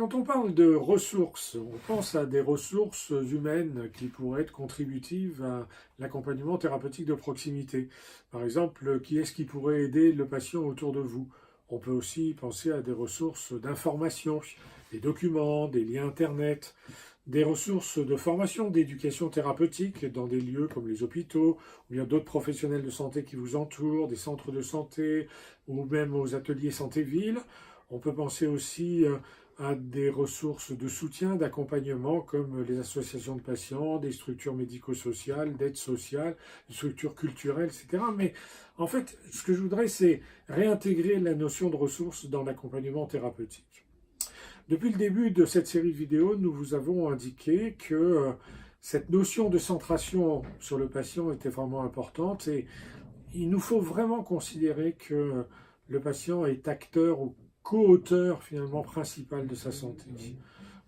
quand on parle de ressources, on pense à des ressources humaines qui pourraient être contributives à l'accompagnement thérapeutique de proximité. Par exemple, qui est-ce qui pourrait aider le patient autour de vous? On peut aussi penser à des ressources d'information, des documents, des liens Internet, des ressources de formation, d'éducation thérapeutique dans des lieux comme les hôpitaux, ou bien d'autres professionnels de santé qui vous entourent, des centres de santé, ou même aux ateliers santé-ville. On peut penser aussi à des ressources de soutien, d'accompagnement, comme les associations de patients, des structures médico-sociales, d'aide sociale, des structures culturelles, etc. Mais en fait, ce que je voudrais, c'est réintégrer la notion de ressources dans l'accompagnement thérapeutique. Depuis le début de cette série de vidéos, nous vous avons indiqué que cette notion de centration sur le patient était vraiment importante et il nous faut vraiment considérer que le patient est acteur ou co-auteur finalement principal de sa santé.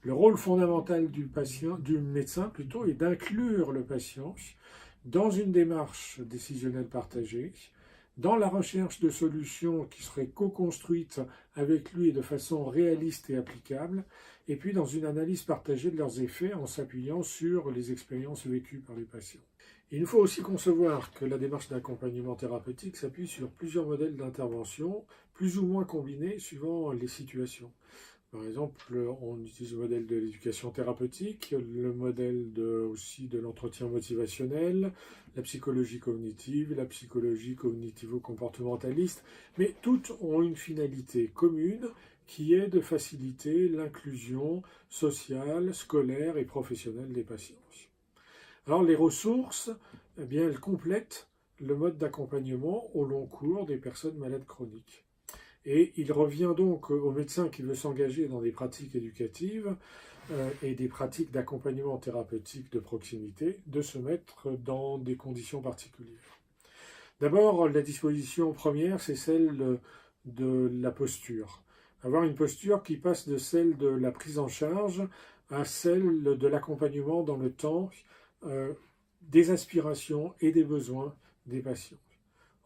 Le rôle fondamental du patient, du médecin plutôt, est d'inclure le patient dans une démarche décisionnelle partagée, dans la recherche de solutions qui seraient co-construites avec lui de façon réaliste et applicable, et puis dans une analyse partagée de leurs effets en s'appuyant sur les expériences vécues par les patients. Il nous faut aussi concevoir que la démarche d'accompagnement thérapeutique s'appuie sur plusieurs modèles d'intervention, plus ou moins combinés suivant les situations. Par exemple, on utilise le modèle de l'éducation thérapeutique, le modèle aussi de l'entretien motivationnel, la psychologie cognitive, la psychologie cognitivo-comportementaliste, mais toutes ont une finalité commune qui est de faciliter l'inclusion sociale, scolaire et professionnelle des patients. Alors les ressources, eh bien, elles complètent le mode d'accompagnement au long cours des personnes malades chroniques. Et il revient donc au médecin qui veut s'engager dans des pratiques éducatives et des pratiques d'accompagnement thérapeutique de proximité de se mettre dans des conditions particulières. D'abord, la disposition première, c'est celle de la posture. Avoir une posture qui passe de celle de la prise en charge à celle de l'accompagnement dans le temps des aspirations et des besoins des patients.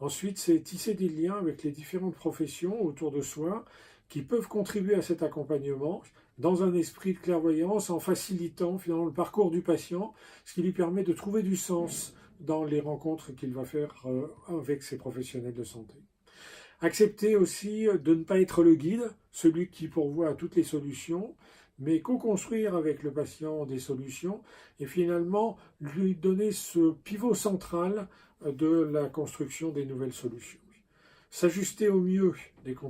Ensuite, c'est tisser des liens avec les différentes professions autour de soi qui peuvent contribuer à cet accompagnement dans un esprit de clairvoyance en facilitant finalement le parcours du patient, ce qui lui permet de trouver du sens dans les rencontres qu'il va faire avec ses professionnels de santé. Accepter aussi de ne pas être le guide, celui qui pourvoit toutes les solutions, mais co-construire avec le patient des solutions et finalement lui donner ce pivot central de la construction des nouvelles solutions. S'ajuster au mieux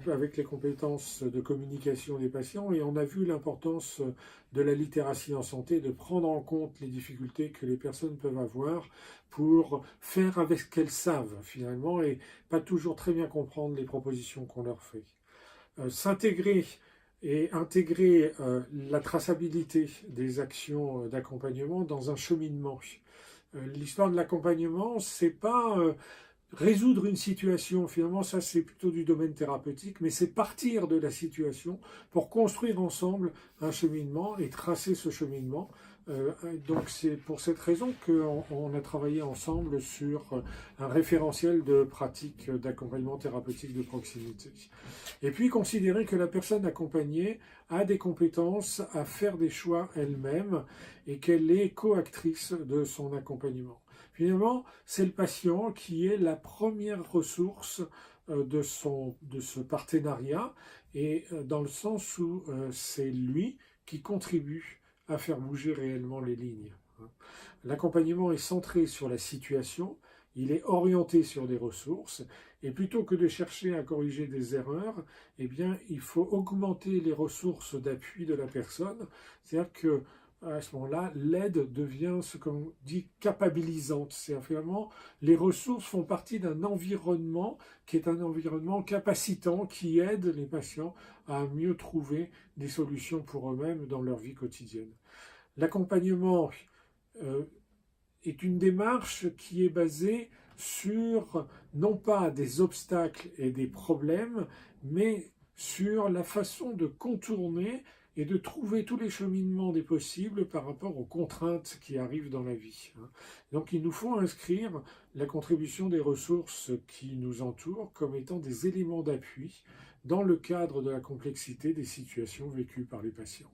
avec les compétences de communication des patients, et on a vu l'importance de la littératie en santé, de prendre en compte les difficultés que les personnes peuvent avoir pour faire avec ce qu'elles savent finalement et pas toujours très bien comprendre les propositions qu'on leur fait. S'intégrer et intégrer la traçabilité des actions d'accompagnement dans un cheminement. L'histoire de l'accompagnement, c'est pas résoudre une situation, finalement ça c'est plutôt du domaine thérapeutique, mais c'est partir de la situation pour construire ensemble un cheminement et tracer ce cheminement. Donc c'est pour cette raison qu'on a travaillé ensemble sur un référentiel de pratiques d'accompagnement thérapeutique de proximité. Et puis considérer que la personne accompagnée a des compétences à faire des choix elle-même et qu'elle est co-actrice de son accompagnement. Finalement, c'est le patient qui est la première ressource de ce partenariat et dans le sens où c'est lui qui contribue à faire bouger réellement les lignes. L'accompagnement est centré sur la situation, il est orienté sur des ressources et plutôt que de chercher à corriger des erreurs, eh bien, il faut augmenter les ressources d'appui de la personne, c'est-à-dire que à ce moment-là, l'aide devient ce qu'on dit capabilisante. C'est finalement, les ressources font partie d'un environnement qui est un environnement capacitant qui aide les patients à mieux trouver des solutions pour eux-mêmes dans leur vie quotidienne. L'accompagnement est une démarche qui est basée sur non pas des obstacles et des problèmes, mais sur la façon de contourner et de trouver tous les cheminements des possibles par rapport aux contraintes qui arrivent dans la vie. Donc il nous faut inscrire la contribution des ressources qui nous entourent comme étant des éléments d'appui dans le cadre de la complexité des situations vécues par les patients.